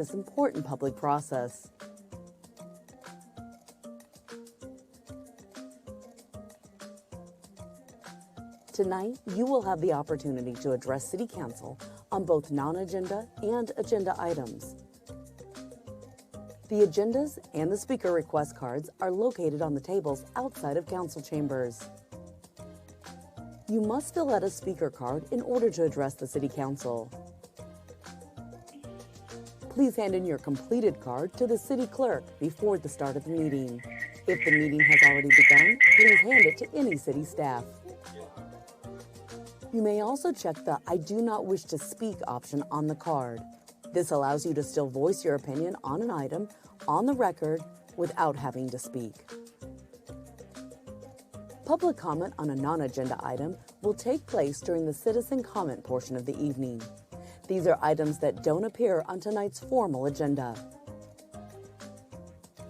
this important public process. Tonight, you will have the opportunity to address City Council on both non-agenda and agenda items. The agendas and the speaker request cards are located on the tables outside of council chambers. You must fill out a speaker card in order to address the City Council. Please hand in your completed card to the City Clerk before the start of the meeting. If the meeting has already begun, please hand it to any city staff. You may also check the "I do not wish to speak" option on the card. This allows you to still voice your opinion on an item on the record without having to speak. Public comment on a non-agenda item will take place during the citizen comment portion of the evening. These are items that don't appear on tonight's formal agenda.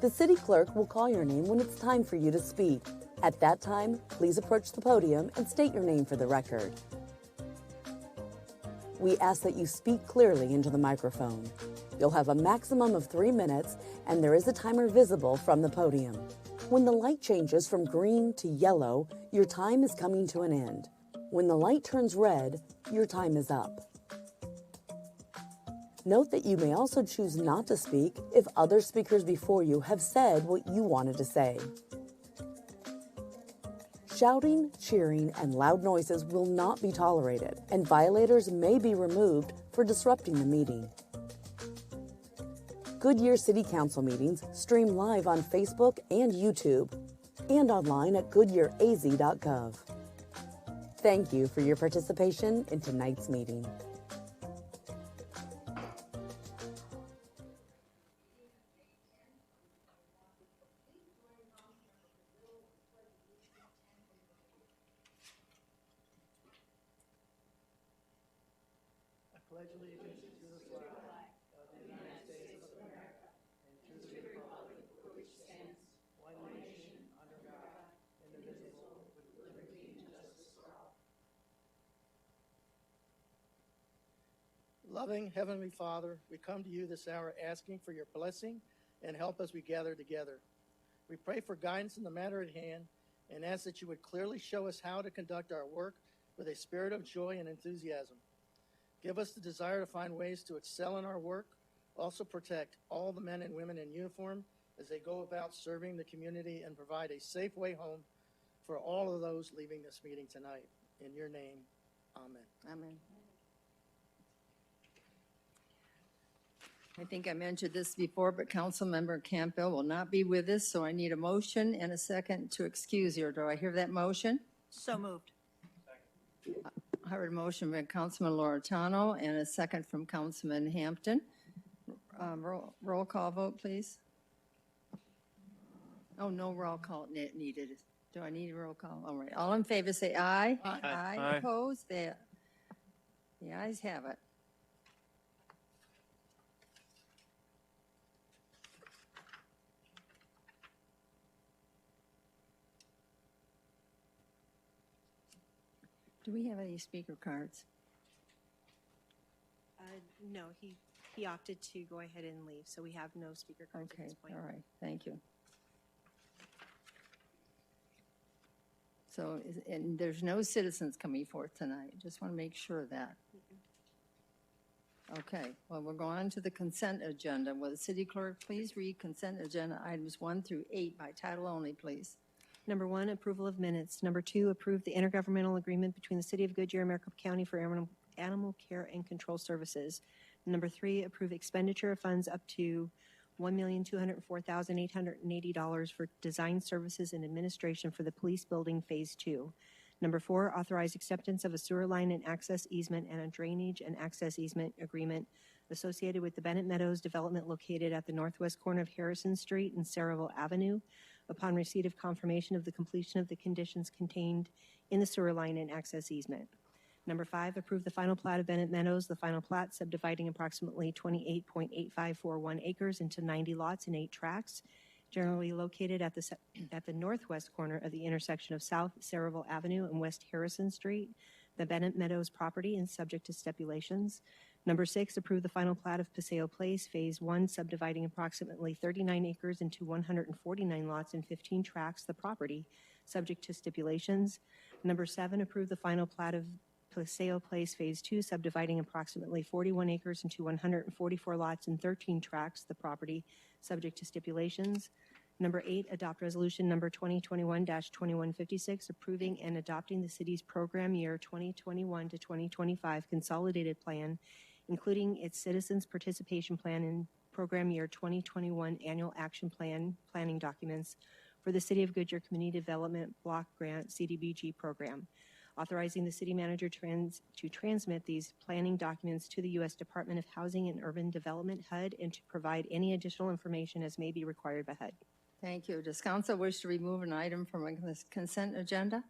The City Clerk will call your name when it's time for you to speak. At that time, please approach the podium and state your name for the record. We ask that you speak clearly into the microphone. You'll have a maximum of 3 minutes, and there is a timer visible from the podium. When the light changes from green to yellow, your time is coming to an end. When the light turns red, your time is up. Note that you may also choose not to speak if other speakers before you have said what you wanted to say. Shouting, cheering, and loud noises will not be tolerated, and violators may be removed for disrupting the meeting. Goodyear City Council meetings stream live on Facebook and YouTube, and online at goodyearaz.gov. Thank you for your participation in tonight's meeting. Pledge allegiance to the flag of the United States of America and to the republic for which stands one nation under God, indivisible, with liberty and justice for all. Loving Heavenly Father, we come to you this hour asking for your blessing and help as we gather together. We pray for guidance in the matter at hand and ask that you would clearly show us how to conduct our work with a spirit of joy and enthusiasm. Give us the desire to find ways to excel in our work. Also protect all the men and women in uniform as they go about serving the community and provide a safe way home for all of those leaving this meeting tonight. In your name, amen. Amen. I think I mentioned this before, but Councilmember Campbell will not be with us, so I need a motion and a second to excuse her. Do I hear that motion? So moved. I heard a motion by Councilman Loretano and a second from Councilman Hampton. Roll call vote, please. Oh, no roll call needed. Do I need a roll call? All right. All in favor say aye. Aye. Aye. Opposed? The ayes have it. Do we have any speaker cards? No, he opted to go ahead and leave, so we have no speaker cards at Okay, this point. all right, thank you. So, and there's no citizens coming forth tonight. Just want to make sure of that. Okay, well, we'll go on to the consent agenda. Will the city clerk please read consent agenda items 1 through 8 by title only, please? Number 1, approval of minutes. Number 2, approve the intergovernmental agreement between the City of Goodyear and Maricopa County for animal care and control services. Number 3, approve expenditure of funds up to $1,204,880 for design services and administration for the police building Phase 2. Number 4, authorize acceptance of a sewer line and access easement and a drainage and access easement agreement associated with the Bennett Meadows development located at the northwest corner of Harrison Street and Saraville Avenue upon receipt of confirmation of the completion of the conditions contained in the sewer line and access easement. Number 5, approve the final plat of Bennett Meadows, the final plat subdividing approximately 28.8541 acres into 90 lots and 8 tracts, generally located at the northwest corner of the intersection of South Saraville Avenue and West Harrison Street, the Bennett Meadows property, and subject to stipulations. Number 6, approve the final plat of Paseo Place, Phase 1, subdividing approximately 39 acres into 149 lots and 15 tracts, the property, subject to stipulations. Number 7, approve the final plat of Paseo Place, Phase 2, subdividing approximately 41 acres into 144 lots and 13 tracts, the property, subject to stipulations. Number 8, adopt resolution number 2021-2156, approving and adopting the city's program year 2021 to 2025 consolidated plan, including its citizens' participation plan and program year 2021 annual action plan planning documents for the City of Goodyear Community Development Block Grant CDBG program, authorizing the city manager to transmit these planning documents to the U.S. Department of Housing and Urban Development, HUD, and to provide any additional information as may be required by HUD. Thank you. Does council wish to remove an item from a consent agenda?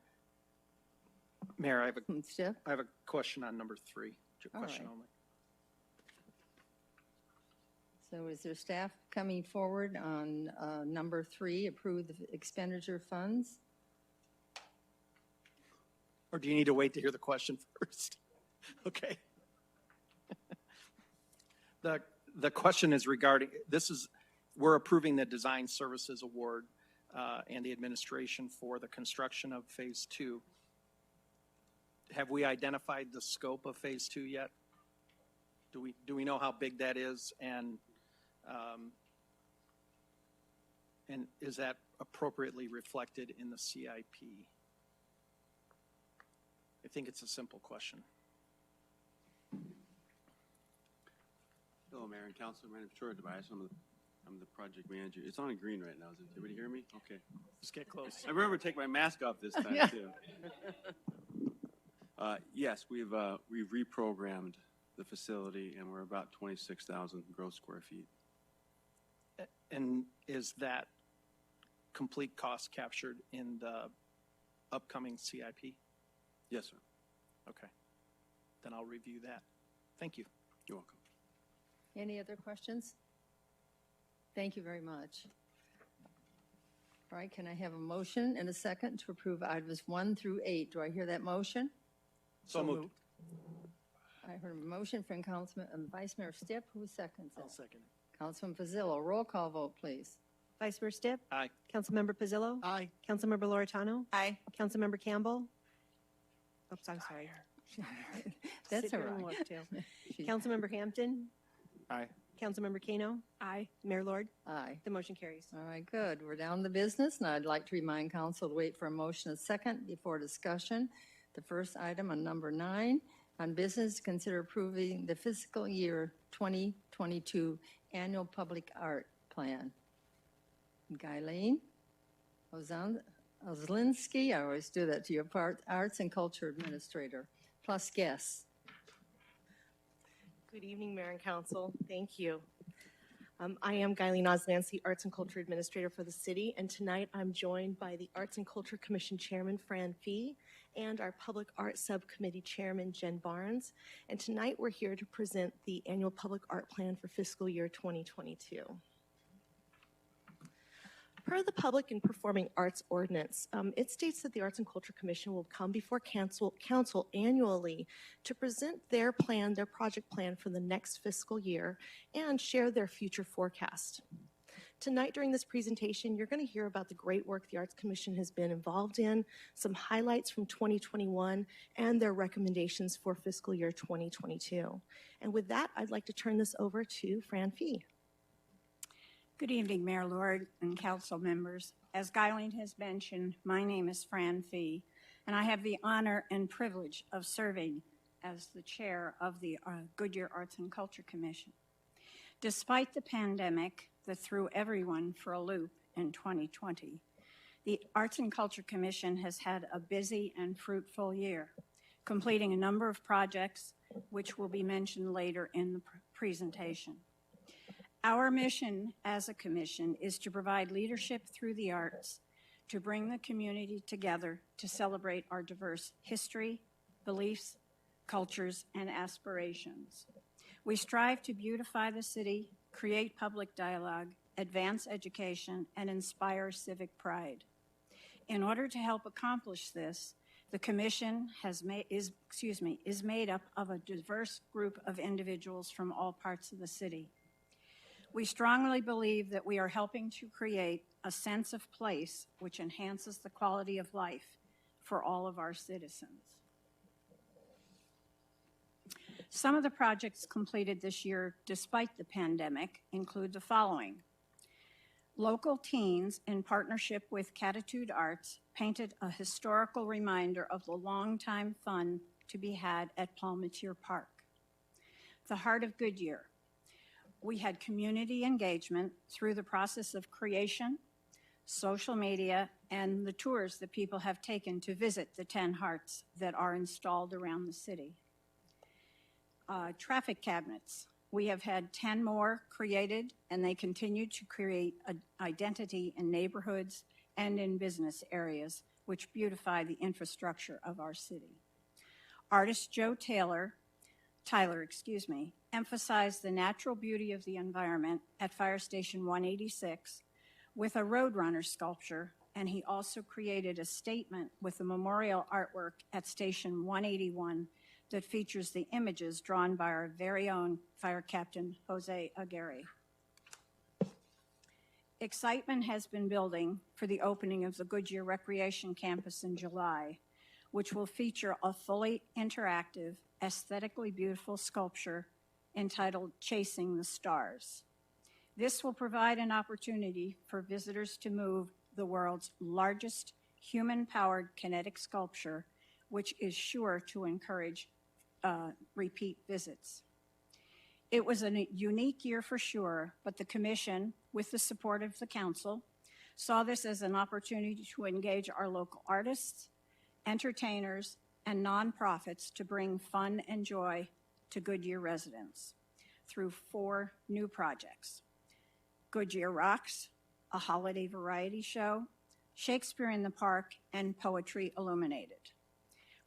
Mayor, Stiff? I have a question on number 3. Question right. only. So is there staff coming forward on number 3, approve the expenditure funds? Or do you need to wait to hear the question first? Okay. The question is regarding, we're approving the design services award and the administration for the construction of Phase 2. Have we identified the scope of Phase 2 yet? Do we know how big that is, and is that appropriately reflected in the CIP? I think it's a simple question. Hello, Mayor and Council. My name is Troy Tobias. I'm the project manager. It's on green right now. Does everybody hear me? Okay. Just get close. I remember to take my mask off this time too. Yes, we've reprogrammed the facility, and we're about 26,000 gross square feet. And is that complete cost captured in the upcoming CIP? Yes, sir. Okay. Then I'll review that. Thank you. You're welcome. Any other questions? Thank you very much. All right, can I have a motion and a second to approve items 1 through 8? Do I hear that motion? So moved. I heard a motion from Councilman Vice Mayor Stipp. Who seconds it? I'll second it. Councilman Pizzillo. Roll call vote, please. Vice Mayor Stipp? Aye. Councilmember Pizzillo? Aye. Councilmember Loretano? Aye. Councilmember Campbell? Oops, I'm sorry. That's Sit all here and right. look, too. Councilmember Hampton? Aye. Councilmember Kano? Aye. Mayor Lord? Aye. The motion carries. All right, good. We're down to business, and I'd like to remind council to wait for a motion a second before discussion. The first item on number 9, on business, consider approving the fiscal year 2022 annual public art plan. Guyleen Ozlinski, I always do that to your part, Arts and Culture Administrator, plus guests. Good evening, Mayor and Council. Thank you. I am Guyleen Ozlinski, Arts and Culture Administrator for the city, and tonight I'm joined by the Arts and Culture Commission Chairman, Fran Fee, and our Public Art Subcommittee Chairman, Jen Barnes. And tonight we're here to present the annual public art plan for fiscal year 2022. Per the Public and Performing Arts Ordinance, it states that the Arts and Culture Commission will come before council annually to present their plan, their project plan for the next fiscal year, and share their future forecast. Tonight during this presentation, you're going to hear about the great work the Arts Commission has been involved in, some highlights from 2021, and their recommendations for fiscal year 2022. And with that, I'd like to turn this over to Fran Fee. Good evening, Mayor Lord and council members. As Guyleen has mentioned, my name is Fran Fee, and I have the honor and privilege of serving as the chair of the Goodyear Arts and Culture Commission. Despite the pandemic that threw everyone for a loop in 2020, the Arts and Culture Commission has had a busy and fruitful year, completing a number of projects which will be mentioned later in the presentation. Our mission as a commission is to provide leadership through the arts, to bring the community together to celebrate our diverse history, beliefs, cultures, and aspirations. We strive to beautify the city, create public dialogue, advance education, and inspire civic pride. In order to help accomplish this, The commission is made up of a diverse group of individuals from all parts of the city. We strongly believe that we are helping to create a sense of place which enhances the quality of life for all of our citizens. Some of the projects completed this year despite the pandemic include the following. Local teens, in partnership with Catitude Arts, painted a historical reminder of the longtime fun to be had at Palmatier Park. The Heart of Goodyear. We had community engagement through the process of creation, social media, and the tours that people have taken to visit the 10 hearts that are installed around the city. Traffic cabinets. We have had 10 more created, and they continue to create an identity in neighborhoods and in business areas, which beautify the infrastructure of our city. Artist Joe Tyler, emphasized the natural beauty of the environment at Fire Station 186 with a Roadrunner sculpture, and he also created a statement with a memorial artwork at Station 181 that features the images drawn by our very own Fire Captain Jose Aguirre. Excitement has been building for the opening of the Goodyear Recreation Campus in July, which will feature a fully interactive, aesthetically beautiful sculpture entitled Chasing the Stars. This will provide an opportunity for visitors to move the world's largest human-powered kinetic sculpture, which is sure to encourage repeat visits. It was a unique year for sure, but the commission, with the support of the council, saw this as an opportunity to engage our local artists, entertainers, and nonprofits to bring fun and joy to Goodyear residents through 4 new projects. Goodyear Rocks, a holiday variety show, Shakespeare in the Park, and Poetry Illuminated.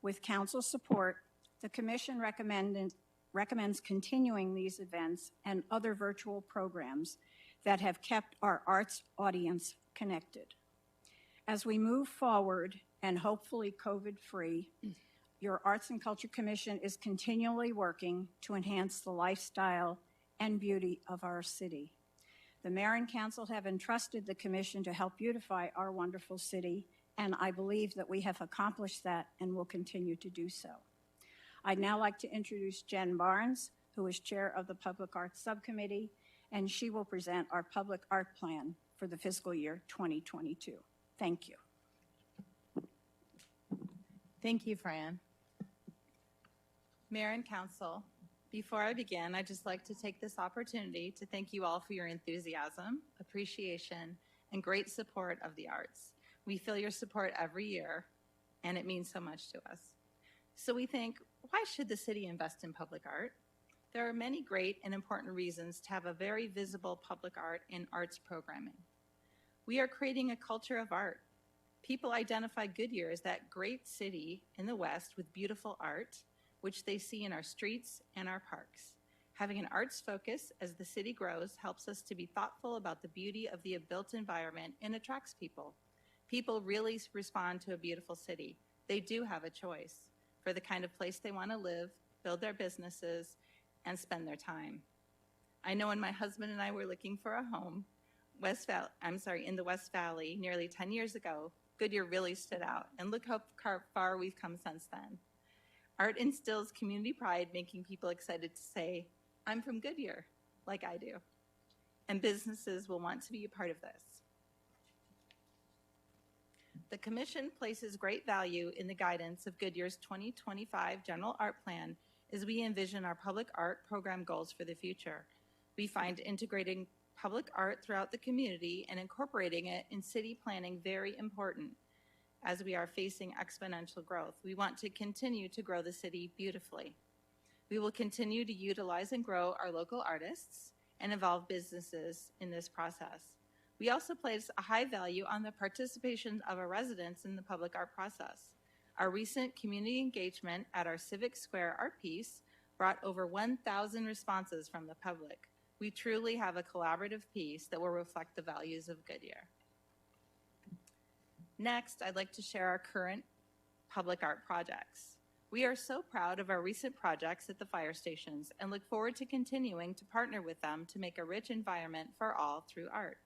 With council support, the commission recommends continuing these events and other virtual programs that have kept our arts audience connected. As we move forward, and hopefully COVID-free, your Arts and Culture Commission is continually working to enhance the lifestyle and beauty of our city. The mayor and council have entrusted the commission to help beautify our wonderful city, and I believe that we have accomplished that and will continue to do so. I'd now like to introduce Jen Barnes, who is chair of the Public Arts Subcommittee, and she will present our public art plan for the fiscal year 2022. Thank you. Thank you, Fran. Mayor and Council, before I begin, I'd just like to take this opportunity to thank you all for your enthusiasm, appreciation, and great support of the arts. We feel your support every year, and it means so much to us. So we think, why should the city invest in public art? There are many great and important reasons to have a very visible public art and arts programming. We are creating a culture of art. People identify Goodyear as that great city in the West with beautiful art, which they see in our streets and our parks. Having an arts focus as the city grows helps us to be thoughtful about the beauty of the built environment and attracts people. People really respond to a beautiful city. They do have a choice for the kind of place they want to live, build their businesses, and spend their time. I know when my husband and I were looking for a home in the West Valley nearly 10 years ago, Goodyear really stood out, and look how far we've come since then. Art instills community pride, making people excited to say, I'm from Goodyear, like I do. And businesses will want to be a part of this. The Commission places great value in the guidance of Goodyear's 2025 General Art Plan as we envision our public art program goals for the future. We find integrating public art throughout the community and incorporating it in city planning very important as we are facing exponential growth. We want to continue to grow the city beautifully. We will continue to utilize and grow our local artists and involve businesses in this process. We also place a high value on the participation of our residents in the public art process. Our recent community engagement at our Civic Square art piece brought over 1,000 responses from the public. We truly have a collaborative piece that will reflect the values of Goodyear. Next, I'd like to share our current public art projects. We are so proud of our recent projects at the fire stations and look forward to continuing to partner with them to make a rich environment for all through art.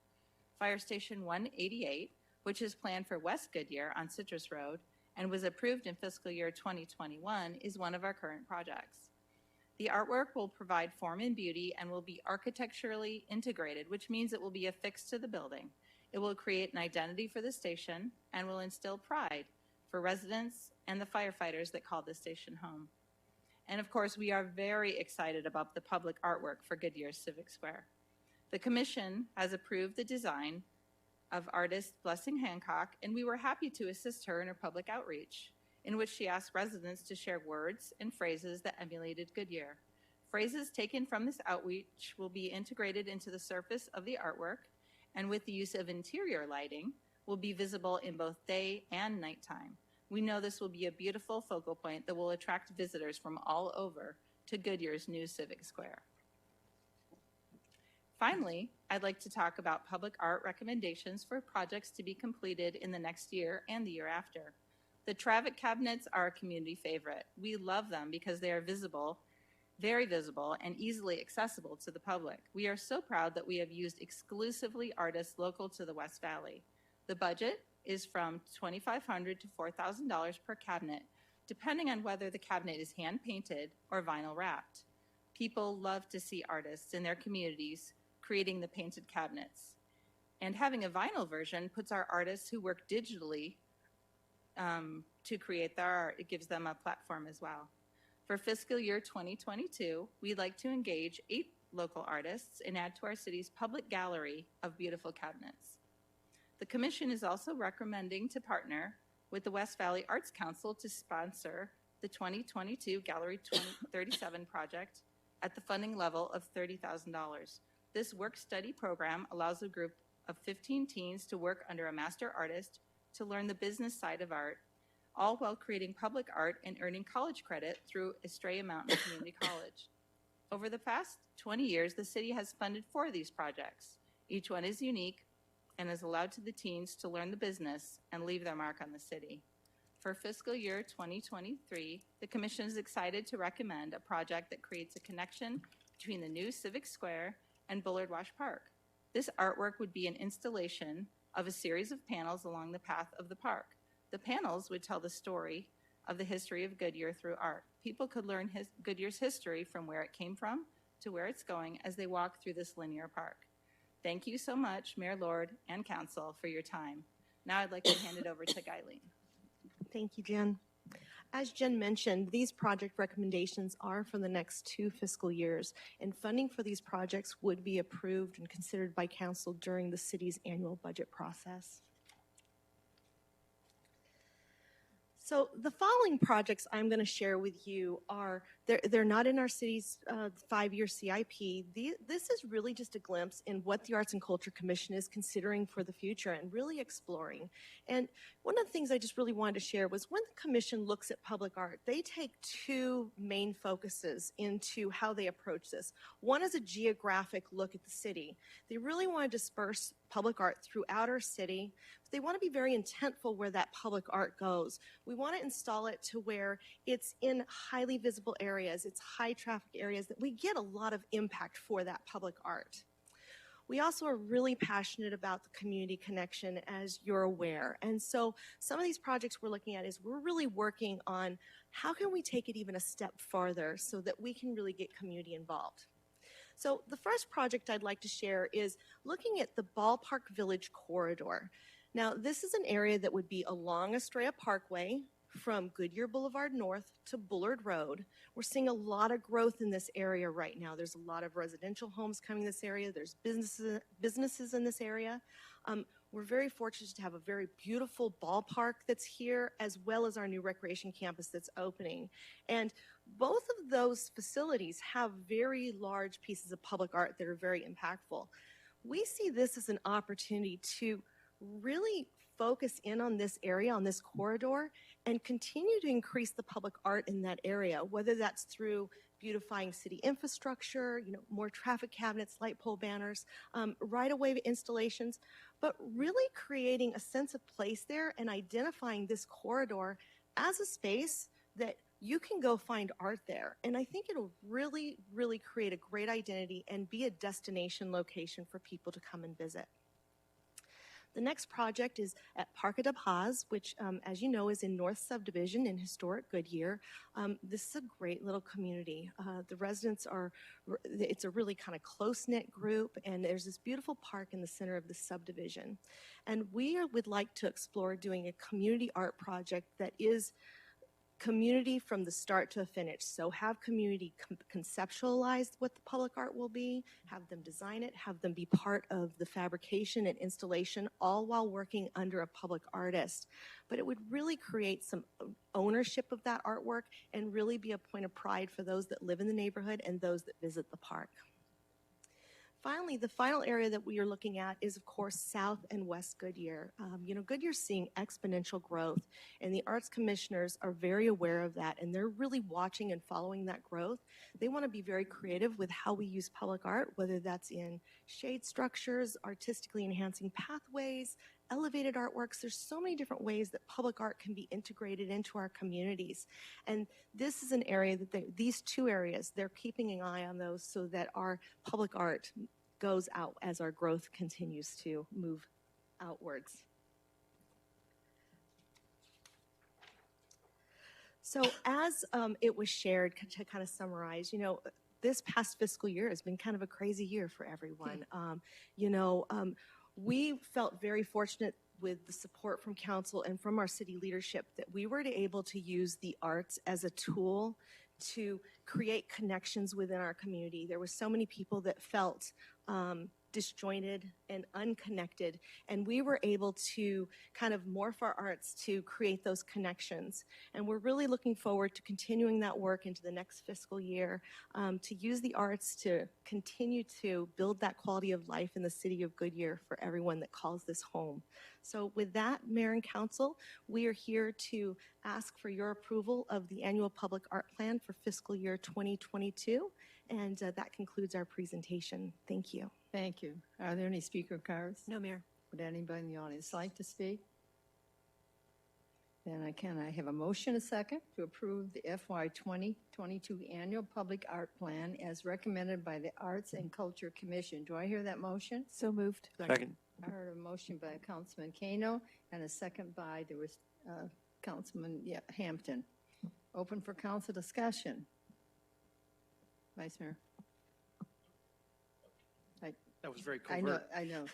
Fire Station 188, which is planned for West Goodyear on Citrus Road and was approved in fiscal year 2021, is one of our current projects. The artwork will provide form and beauty and will be architecturally integrated, which means it will be affixed to the building. It will create an identity for the station and will instill pride for residents and the firefighters that call this station home. And of course, we are very excited about the public artwork for Goodyear Civic Square. The commission has approved the design of artist Blessing Hancock, and we were happy to assist her in her public outreach, in which she asked residents to share words and phrases that emulated Goodyear. Phrases taken from this outreach will be integrated into the surface of the artwork, and with the use of interior lighting, will be visible in both day and nighttime. We know this will be a beautiful focal point that will attract visitors from all over to Goodyear's new Civic Square. Finally, I'd like to talk about public art recommendations for projects to be completed in the next year and the year after. The traffic cabinets are a community favorite. We love them because they are visible, very visible, and easily accessible to the public. We are so proud that we have used exclusively artists local to the West Valley. The budget is from $2,500 to $4,000 per cabinet, depending on whether the cabinet is hand-painted or vinyl wrapped. People love to see artists in their communities creating the painted cabinets. And having a vinyl version puts our artists who work digitally to create their art. It gives them a platform as well. For fiscal year 2022, we'd like to engage 8 local artists and add to our city's public gallery of beautiful cabinets. The Commission is also recommending to partner with the West Valley Arts Council to sponsor the 2022 Gallery 2037 project at the funding level of $30,000. This work-study program allows a group of 15 teens to work under a master artist to learn the business side of art, all while creating public art and earning college credit through Estrella Mountain Community College. Over the past 20 years, the city has funded 4 of these projects. Each one is unique and has allowed to the teens to learn the business and leave their mark on the city. For fiscal year 2023, the Commission is excited to recommend a project that creates a connection between the new Civic Square and Bullard Wash Park. This artwork would be an installation of a series of panels along the path of the park. The panels would tell the story of the history of Goodyear through art. People could learn Goodyear's history from where it came from to where it's going as they walk through this linear park. Thank you so much, Mayor Lord and Council, for your time. Now I'd like to hand it over to Guyleen. Thank you, Jen. As Jen mentioned, these project recommendations are for the next 2 fiscal years, and funding for these projects would be approved and considered by council during the city's annual budget process. So the following projects I'm going to share with you are, they're not in our city's 5-year CIP. This is really just a glimpse in what the Arts and Culture Commission is considering for the future and really exploring. And one of the things I just really wanted to share was when the commission looks at public art, they take 2 main focuses into how they approach this. One is a geographic look at the city. They really want to disperse public art throughout our city. They want to be very intentful where that public art goes. We want to install it to where it's in highly visible areas, it's high traffic areas that we get a lot of impact for that public art. We also are really passionate about the community connection, as you're aware. And so some of these projects we're looking at is we're really working on how can we take it even a step farther so that we can really get community involved. So the first project I'd like to share is looking at the Ballpark Village corridor. Now, this is an area that would be along Estrella Parkway from Goodyear Boulevard North to Bullard Road. We're seeing a lot of growth in this area right now. There's a lot of residential homes coming in this area. There's businesses in this area. We're very fortunate to have a very beautiful ballpark that's here, as well as our new recreation campus that's opening. And both of those facilities have very large pieces of public art that are very impactful. We see this as an opportunity to really focus in on this area, on this corridor, and continue to increase the public art in that area, whether that's through beautifying city infrastructure, more traffic cabinets, light pole banners, right-of-way installations, but really creating a sense of place there and identifying this corridor as a space that you can go find art there. And I think it'll really, really create a great identity and be a destination location for people to come and visit. The next project is at Parc de Paz, which, as you know, is in North Subdivision in historic Goodyear. This is a great little community. The residents it's a really kind of close-knit group, and there's this beautiful park in the center of the subdivision. And we would like to explore doing a community art project that is community from the start to the finish. So have community conceptualize what the public art will be, have them design it, have them be part of the fabrication and installation, all while working under a public artist. But it would really create some ownership of that artwork and really be a point of pride for those that live in the neighborhood and those that visit the park. Finally, the final area that we are looking at is, of course, South and West Goodyear. Goodyear's seeing exponential growth, and the arts commissioners are very aware of that, and they're really watching and following that growth. They want to be very creative with how we use public art, whether that's in shade structures, artistically enhancing pathways, elevated artworks. There's so many different ways that public art can be integrated into our communities. And this is an area that these two areas, they're keeping an eye on those so that our public art goes out as our growth continues to move outwards. So as it was shared, to kind of summarize, this past fiscal year has been kind of a crazy year for everyone. We felt very fortunate with the support from council and from our city leadership that we were able to use the arts as a tool to create connections within our community. There were so many people that felt disjointed and unconnected, and we were able to kind of morph our arts to create those connections. And we're really looking forward to continuing that work into the next fiscal year, to use the arts to continue to build that quality of life in the city of Goodyear for everyone that calls this home. So with that, Mayor and Council, we are here to ask for your approval of the annual public art plan for fiscal year 2022. And that concludes our presentation. Thank you. Thank you. Are there any speaker cards? No, Mayor. Would anybody in the audience like to speak? Then I have a motion, a second, to approve the FY 2022 annual public art plan as recommended by the Arts and Culture Commission. Do I hear that motion? So moved. Second. I heard a motion by Councilman Kano and a second by Councilman Hampton. Open for council discussion. Vice Mayor. That was very covert. I know.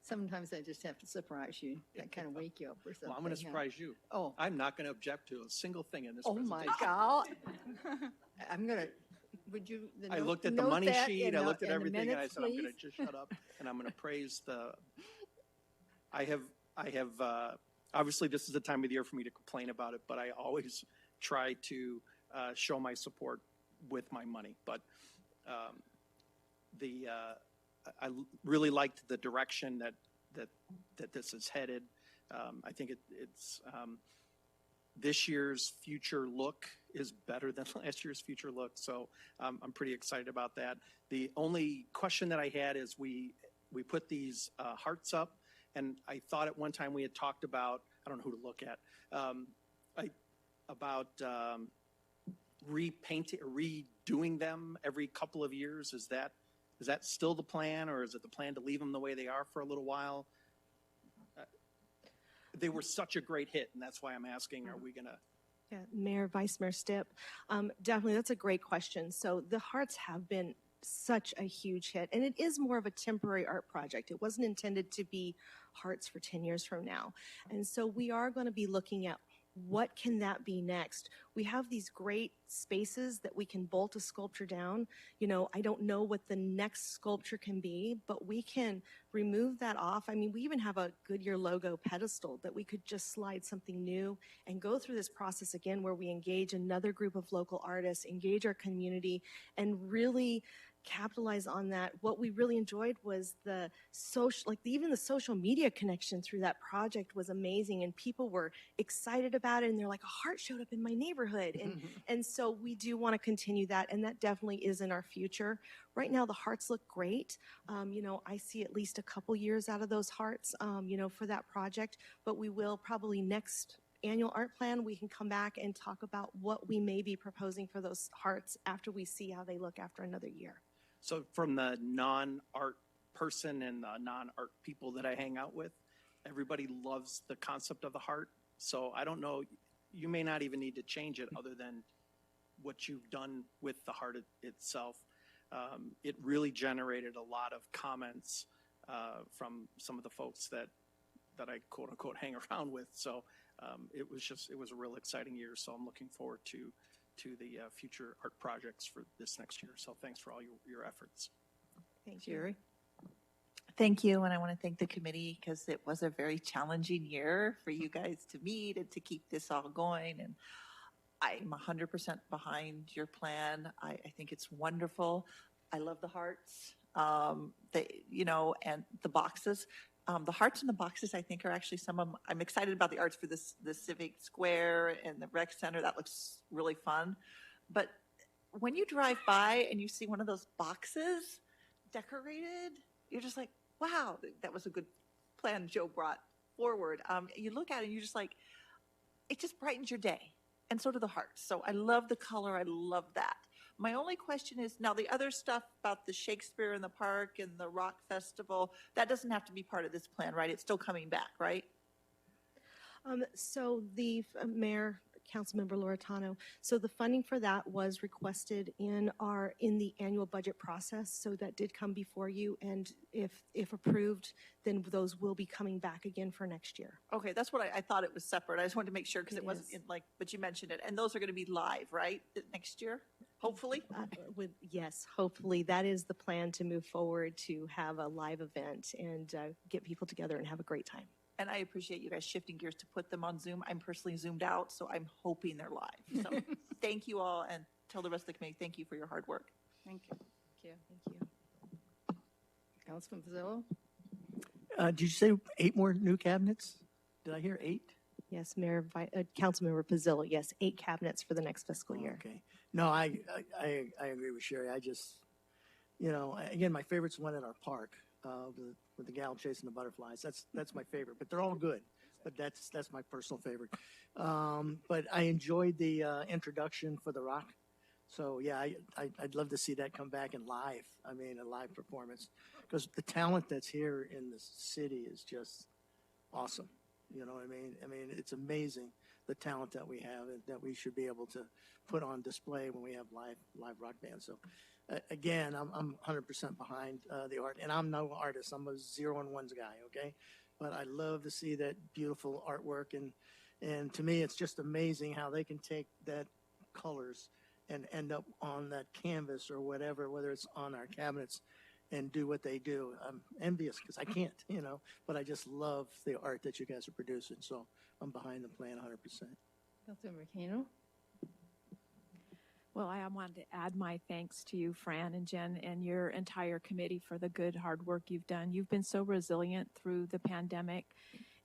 Sometimes I just have to surprise you. I kind of wake you up or something. Well, I'm going to surprise you. Oh. I'm not going to object to a single thing in this Oh presentation. my God. I'm going to, would you? I looked at the money sheet, I looked at everything, and I said, I'm going to just shut up, and I'm going to praise I have, obviously this is the time of the year for me to complain about it, but I always try to show my support with my money. But I really liked the direction that this is headed. I think it's this year's future look is better than last year's future look, so I'm pretty excited about that. The only question that I had is we put these hearts up, and I thought at one time we had talked about, I don't know who to look at, about repainting or redoing them every couple of years. Is that still the plan, or is it the plan to leave them the way they are for a little while? They were such a great hit, and that's why I'm asking, are we going to? Yeah, Mayor, Vice Mayor Stipp, definitely, that's a great question. So the hearts have been such a huge hit, and it is more of a temporary art project. It wasn't intended to be hearts for 10 years from now. And so we are going to be looking at what can that be next? We have these great spaces that we can bolt a sculpture down. I don't know what the next sculpture can be, but we can remove that off. I mean, we even have a Goodyear logo pedestal that we could just slide something new and go through this process again where we engage another group of local artists, engage our community, and really capitalize on that. What we really enjoyed was the social, like even the social media connection through that project was amazing, and people were excited about it, and they're like, a heart showed up in my neighborhood. And so we do want to continue that, and that definitely is in our future. Right now, the hearts look great. I see at least a couple years out of those hearts, for that project, but we will probably next annual art plan, we can come back and talk about what we may be proposing for those hearts after we see how they look after another year. So from the non-art person and the non-art people that I hang out with, everybody loves the concept of the heart. So I don't know, you may not even need to change it other than what you've done with the heart itself. It really generated a lot of comments from some of the folks that I quote unquote hang around with. So it was a real exciting year. So I'm looking forward to the future art projects for this next year. So thanks for all your efforts. Thank you. Jerry? Thank you, and I want to thank the committee because it was a very challenging year for you guys to meet and to keep this all going. And I'm 100% behind your plan. I think it's wonderful. I love the hearts, and the boxes. The hearts in the boxes, I think, are actually some of them. I'm excited about the arts for the Civic Square and the Rec Center. That looks really fun. But when you drive by and you see one of those boxes decorated, you're just like, wow, that was a good plan Joe brought forward. You look at it and you're just like, it just brightens your day. And so do the hearts. So I love the color. I love that. My only question is, now the other stuff about the Shakespeare in the park and the rock festival, that doesn't have to be part of this plan, right? It's still coming back, right? So the Mayor, Councilmember Loretano, so the funding for that was requested in the annual budget process. So that did come before you, and if approved, then those will be coming back again for next year. Okay, that's what I thought it was separate. I just wanted to make sure because it wasn't but you mentioned it. And those are going to be live, right? Next year, hopefully? Yes, hopefully. That is the plan, to move forward to have a live event and get people together and have a great time. And I appreciate you guys shifting gears to put them on Zoom. I'm personally Zoomed out, so I'm hoping they're live. So thank you all, and tell the rest of the committee thank you for your hard work. Thank you. Thank you. Councilman Pizzillo? Did you say 8 more new cabinets? Did I hear 8? Yes, Councilmember Pizzillo, yes, 8 cabinets for the next fiscal year. Okay. No, I agree with Sherry. I just, again, my favorite's the one at our park with the gal chasing the butterflies. That's my favorite, but they're all good. But that's my personal favorite. But I enjoyed the introduction for the rock. So yeah, I'd love to see that come back in live. I mean, a live performance, because the talent that's here in the city is just awesome. You know what I mean? I mean, it's amazing the talent that we have and that we should be able to put on display when we have live rock bands. So again, I'm 100% behind the art, and I'm no artist. I'm a 0 and 1s guy. Okay. But I love to see that beautiful artwork. And to me, it's just amazing how they can take that colors and end up on that canvas or whatever, whether it's on our cabinets, and do what they do. I'm envious because I can't, but I just love the art that you guys are producing. So I'm behind the plan 100%. Councilmember Kano? Well, I wanted to add my thanks to you, Fran and Jen, and your entire committee for the good, hard work you've done. You've been so resilient through the pandemic,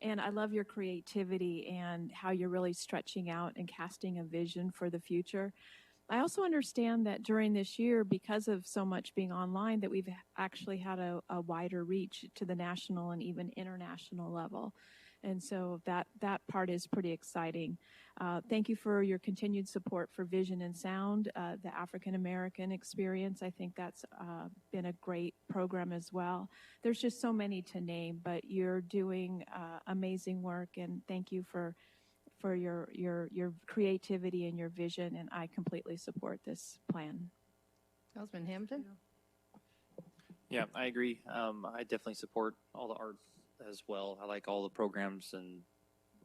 and I love your creativity and how you're really stretching out and casting a vision for the future. I also understand that during this year, because of so much being online, that we've actually had a wider reach to the national and even international level. And so that part is pretty exciting. Thank you for your continued support for Vision and Sound, the African American experience. I think that's been a great program as well. There's just so many to name, but you're doing amazing work, and thank you for your creativity and your vision, and I completely support this plan. Councilman Hampton? Yeah, I agree. I definitely support all the art as well. I like all the programs and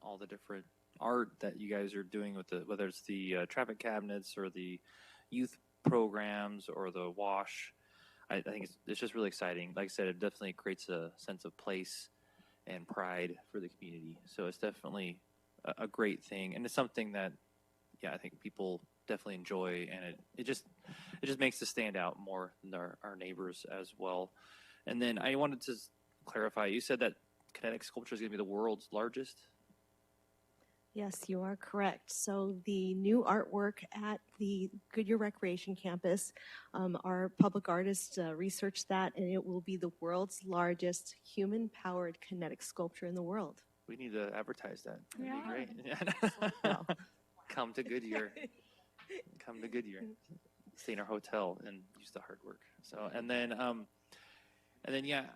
all the different art that you guys are doing with whether it's the traffic cabinets or the youth programs or the wash. I think it's just really exciting. Like I said, it definitely creates a sense of place and pride for the community. So it's definitely a great thing, and it's something that yeah, I think people definitely enjoy, and it just makes us stand out more than our neighbors as well. And then I wanted to clarify, you said that kinetic sculpture is going to be the world's largest? Yes, you are correct. So the new artwork at the Goodyear Recreation Campus, our public artists researched that, and it will be the world's largest human-powered kinetic sculpture in the world. We need to advertise that. That'd Yeah. be great. Well, Come to Goodyear. Come to Goodyear. Stay in our hotel and use the hard work. So, and then yeah,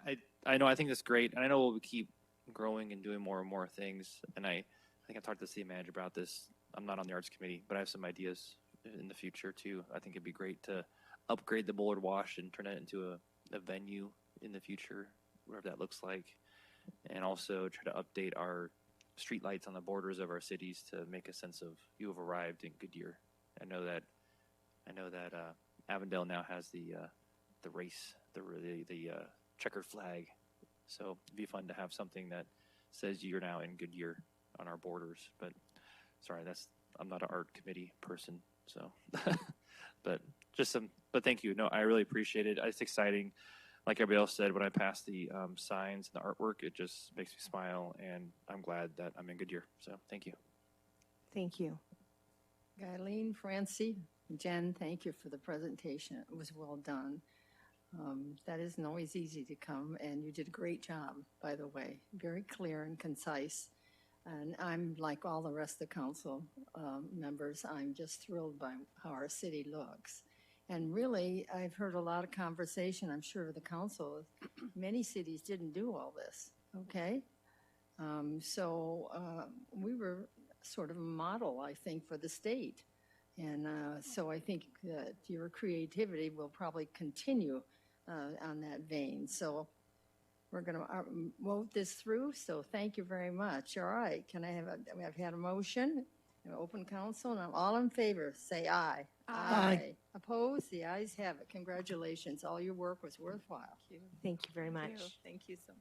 I know, I think that's great. And I know we'll keep growing and doing more and more things. And I think I've talked to the city manager about this. I'm not on the arts committee, but I have some ideas in the future too. I think it'd be great to upgrade the Bullard Wash and turn it into a venue in the future, whatever that looks like. And also try to update our street lights on the borders of our cities to make a sense of you have arrived in Goodyear. I know that Avondale now has the race, the checkered flag. So it'd be fun to have something that says you're now in Goodyear on our borders. But sorry, I'm not an art committee person. So, but thank you. No, I really appreciate it. It's exciting. Like everybody else said, when I pass the signs and the artwork, it just makes me smile, and I'm glad that I'm in Goodyear. So thank you. thank you. Eileen, Francie, Jen, thank you for the presentation. It was well done. That isn't always easy to come, and you did a great job, by the way. Very clear and concise. And I'm like all the rest of the council members, I'm just thrilled by how our city looks. And really, I've heard a lot of conversation, I'm sure the council, many cities didn't do all this, okay? We were sort of a model, I think, for the state. And so I think that your creativity will probably continue on that vein. So we're going to vote this through, so thank you very much. All right, I've had a motion, an open council, and I'm all in favor, say aye. Aye. Opposed? The ayes have it. Congratulations, all your work was worthwhile. Thank you very much. Thank you so much.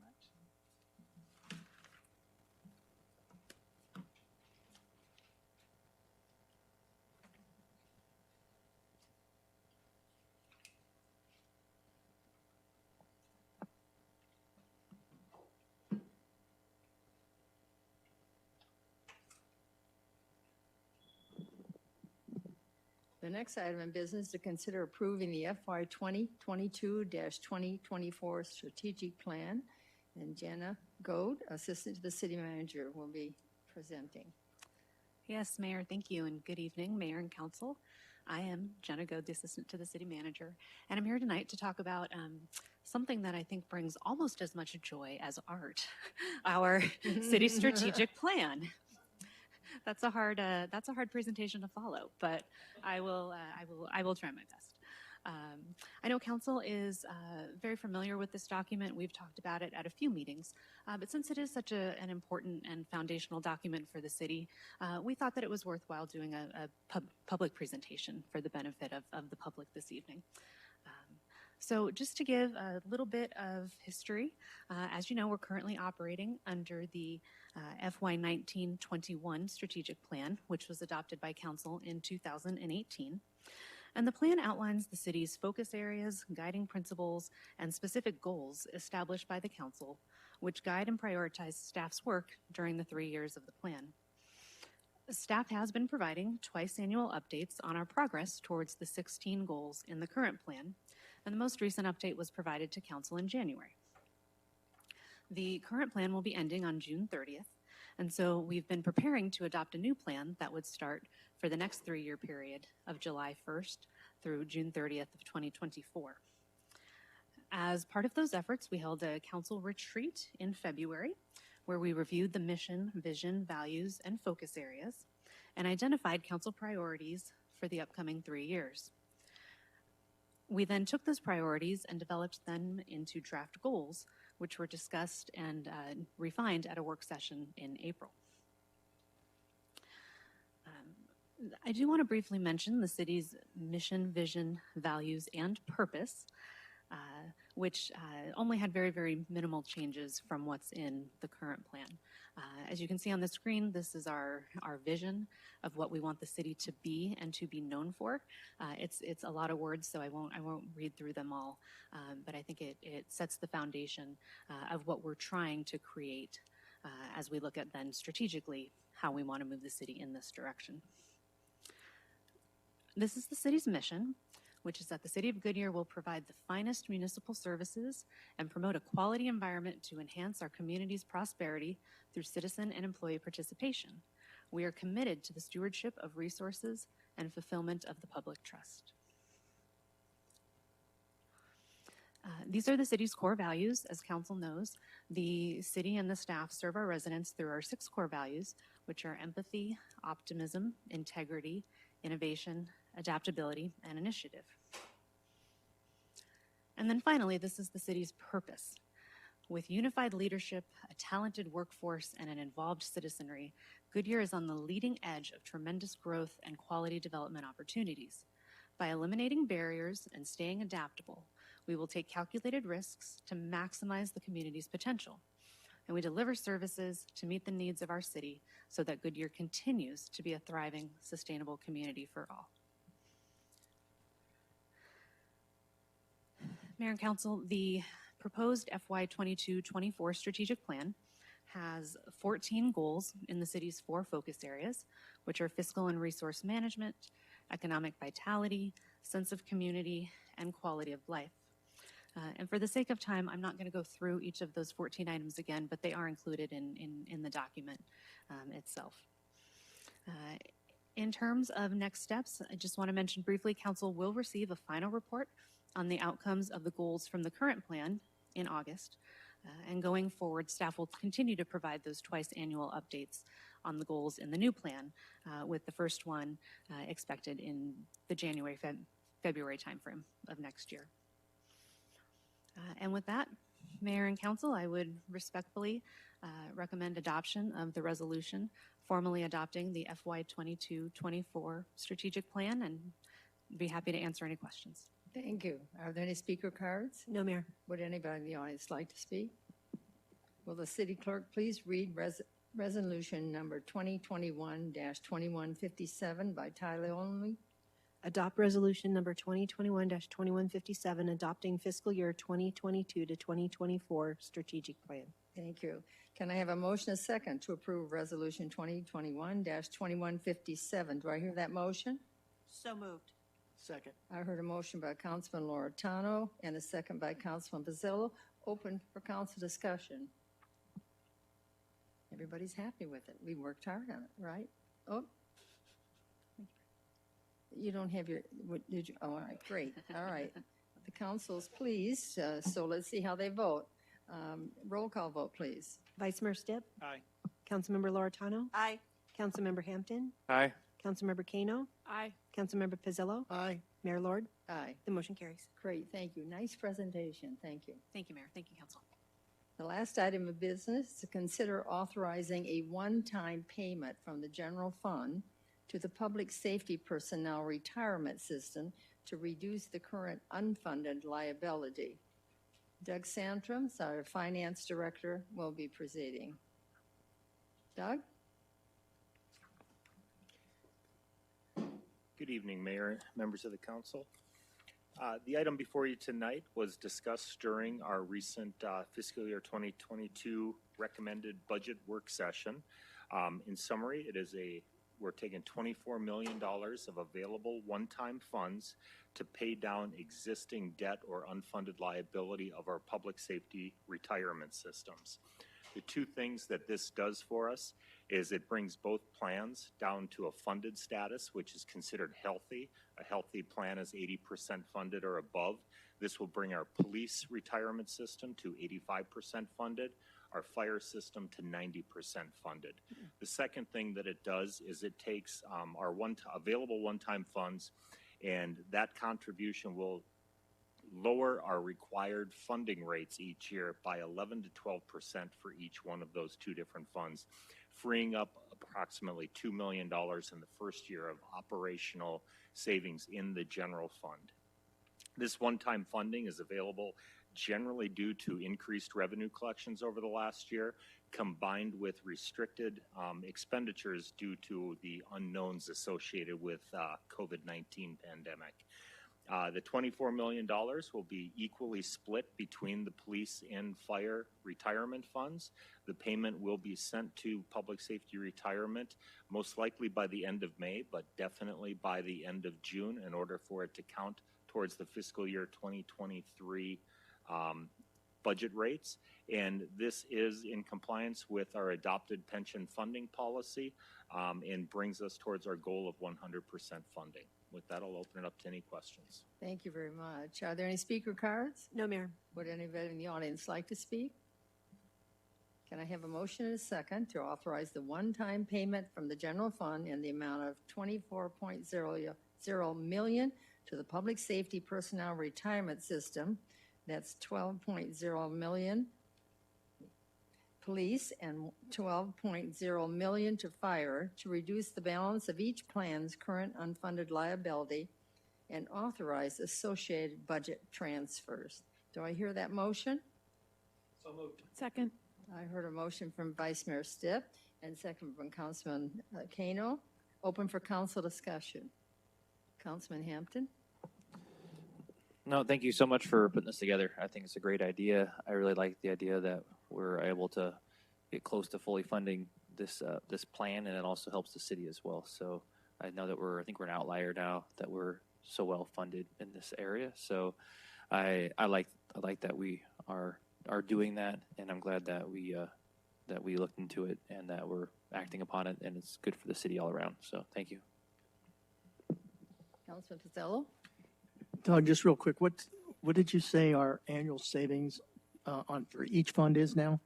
The next item in business to consider approving the FY 2022-2024 strategic plan. And Jenna Goad, Assistant to the City Manager, will be presenting. Yes, Mayor, thank you, and good evening, Mayor and Council. I am Jenna Goad, the Assistant to the City Manager, and I'm here tonight to talk about something that I think brings almost as much joy as art, our city strategic plan. That's a hard presentation to follow, but I will try my best. I know Council is very familiar with this document. We've talked about it at a few meetings, but since it is such an important and foundational document for the city, we thought that it was worthwhile doing a public presentation for the benefit of the public this evening. So just to give a little bit of history, as you know, we're currently operating under the FY 19-21 strategic plan, which was adopted by Council in 2018. And the plan outlines the city's focus areas, guiding principles, and specific goals established by the Council, which guide and prioritize staff's work during the 3 years of the plan. Staff has been providing twice annual updates on our progress towards the 16 goals in the current plan, and the most recent update was provided to Council in January. The current plan will be ending on June 30th, and so we've been preparing to adopt a new plan that would start for the next 3-year period of July 1st through June 30th of 2024. As part of those efforts, we held a council retreat in February where we reviewed the mission, vision, values, and focus areas and identified council priorities for the upcoming 3 years. We then took those priorities and developed them into draft goals, which were discussed and refined at a work session in April. I do want to briefly mention the city's mission, vision, values, and purpose, which only had very, very minimal changes from what's in the current plan. As you can see on the screen, this is our vision of what we want the city to be and to be known for. It's a lot of words, so I won't read through them all, but I think it sets the foundation of what we're trying to create as we look at then strategically how we want to move the city in this direction. This is the city's mission, which is that the City of Goodyear will provide the finest municipal services and promote a quality environment to enhance our community's prosperity through citizen and employee participation. We are committed to the stewardship of resources and fulfillment of the public trust. These are the city's core values. As council knows, the city and the staff serve our residents through our 6 core values, which are empathy, optimism, integrity, innovation, adaptability, and initiative. And then finally, this is the city's purpose. With unified leadership, a talented workforce, and an involved citizenry, Goodyear is on the leading edge of tremendous growth and quality development opportunities. By eliminating barriers and staying adaptable, we will take calculated risks to maximize the community's potential. And we deliver services to meet the needs of our city so that Goodyear continues to be a thriving, sustainable community for all. Mayor and Council, the proposed FY 22-24 strategic plan has 14 goals in the city's 4 focus areas, which are fiscal and resource management, economic vitality, sense of community, and quality of life. And for the sake of time, I'm not going to go through each of those 14 items again, but they are included in the document itself. In terms of next steps, I just want to mention briefly, Council will receive a final report on the outcomes of the goals from the current plan in August. And going forward, staff will continue to provide those twice annual updates on the goals in the new plan, with the first one expected in the February timeframe of next year. And with that, Mayor and Council, I would respectfully recommend adoption of the resolution formally adopting the FY 22-24 strategic plan, and be happy to answer any questions. Thank you. Are there any speaker cards? No, Mayor. Would anybody in the audience like to speak? Will the city clerk please read resolution number 2021-2157 by title only? Adopt resolution number 2021-2157, adopting fiscal year 2022 to 2024 strategic plan. Thank you. Can I have a motion, a second, to approve resolution 2021-2157? Do I hear that motion? So moved. Second. I heard a motion by Councilman Loretano and a second by Councilman Pizzillo. Open for council discussion. Everybody's happy with it. We worked hard on it, right? Oh. You don't have your, what, did you? Oh, all right, great. All right. The council's pleased, so let's see how they vote. Roll call vote, please. Vice Mayor Stipp? Aye. Councilmember Loretano? Aye. Councilmember Hampton? Aye. Councilmember Kano? Aye. Councilmember Pizzillo? Aye. Mayor Lord? Aye. The motion carries. Great, thank you. Nice presentation. Thank you. Thank you, Mayor. Thank you, Council. The last item of business is to consider authorizing a one-time payment from the general fund to the Public Safety Personnel Retirement System to reduce the current unfunded liability. Doug Santrums, our Finance Director, will be proceeding. Doug? Good evening, Mayor, members of the council. The item before you tonight was discussed during our recent fiscal year 2022 recommended budget work session. In summary, we're taking $24 million of available one-time funds to pay down existing debt or unfunded liability of our public safety retirement systems. The two things that this does for us is it brings both plans down to a funded status, which is considered healthy. A healthy plan is 80% funded or above. This will bring our police retirement system to 85% funded, our fire system to 90% funded. The second thing that it does is it takes our available one-time funds, and that contribution will lower our required funding rates each year by 11 to 12% for each one of those two different funds, freeing up approximately $2 million in the first year of operational savings in the general fund. This one-time funding is available generally due to increased revenue collections over the last year, combined with restricted expenditures due to the unknowns associated with COVID-19 pandemic. The $24 million will be equally split between the police and fire retirement funds. The payment will be sent to public safety retirement, most likely by the end of May, but definitely by the end of June in order for it to count towards the fiscal year 2023 budget rates. And this is in compliance with our adopted pension funding policy and brings us towards our goal of 100% funding. With that, I'll open it up to any questions. Thank you very much. Are there any speaker cards? No, Mayor. Would anybody in the audience like to speak? Can I have a motion and a second to authorize the one-time payment from the general fund in the amount of $24.00 million to the Public Safety Personnel Retirement System? That's $12.0 million police and $12.0 million to fire to reduce the balance of each plan's current unfunded liability and authorize associated budget transfers. Do I hear that motion? So moved. Second. I heard a motion from Vice Mayor Stipp and second from Councilman Kano. Open for council discussion. Councilman Hampton? No, thank you so much for putting this together. I think it's a great idea. I really like the idea that we're able to get close to fully funding this this plan, and it also helps the city as well. So I know that I think we're an outlier now that we're so well funded in this area. So I like that we are doing that, and I'm glad that we looked into it and that we're acting upon it, and it's good for the city all around. So thank you. Councilman Pizzello? Doug, just real quick, what did you say our annual savings for each fund is now?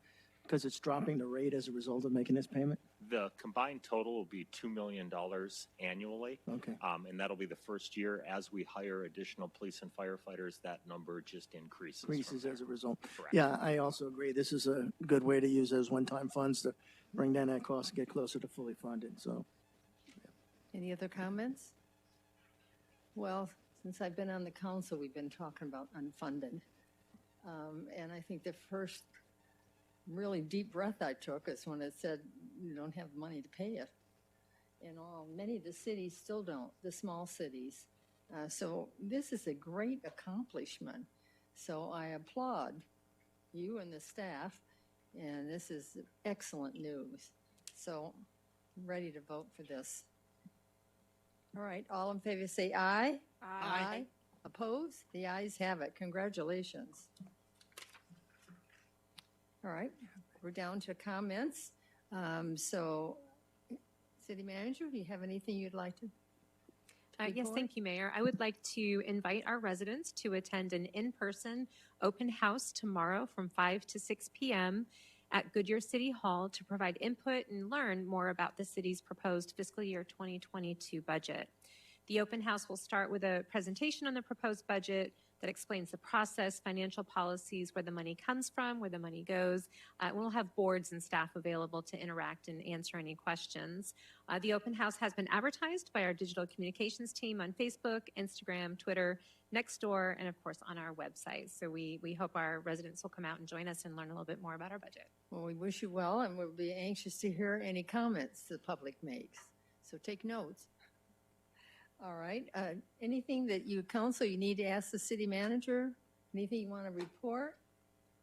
Because it's dropping the rate as a result of making this payment? The combined total will be $2 million annually. Okay. And that'll be the first year. As we hire additional police and firefighters, that number just increases. Increases as a result. Correct. Yeah, I also agree. This is a good way to use those one-time funds to bring down that cost and get closer to fully funded, so. Any other comments? Well, since I've been on the council, we've been talking about unfunded. And I think the first really deep breath I took is when it said you don't have money to pay it. And many of the cities still don't, the small cities. So this is a great accomplishment. So I applaud you and the staff, and this is excellent news. So I'm ready to vote for this. All right, all in favor say aye. Aye. Opposed? The ayes have it. Congratulations. All right, we're down to comments. So, City Manager, do you have anything you'd like to Yes, report? thank you, Mayor. I would like to invite our residents to attend an in-person open house tomorrow from 5 to 6 p.m. at Goodyear City Hall to provide input and learn more about the city's proposed fiscal year 2022 budget. The open house will start with a presentation on the proposed budget that explains the process, financial policies, where the money comes from, where the money goes. We'll have boards and staff available to interact and answer any questions. The open house has been advertised by our digital communications team on Facebook, Instagram, Twitter, Nextdoor, and of course on our website. So we hope our residents will come out and join us and learn a little bit more about our budget. Well, we wish you well, and we'll be anxious to hear any comments the public makes. So take notes. All right. Anything that you, council, you need to ask the city manager? Anything you want to report?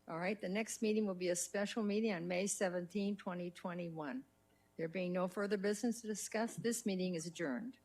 All right. The next meeting will be a special meeting on May 17, 2021. There being no further business to discuss, this meeting is adjourned.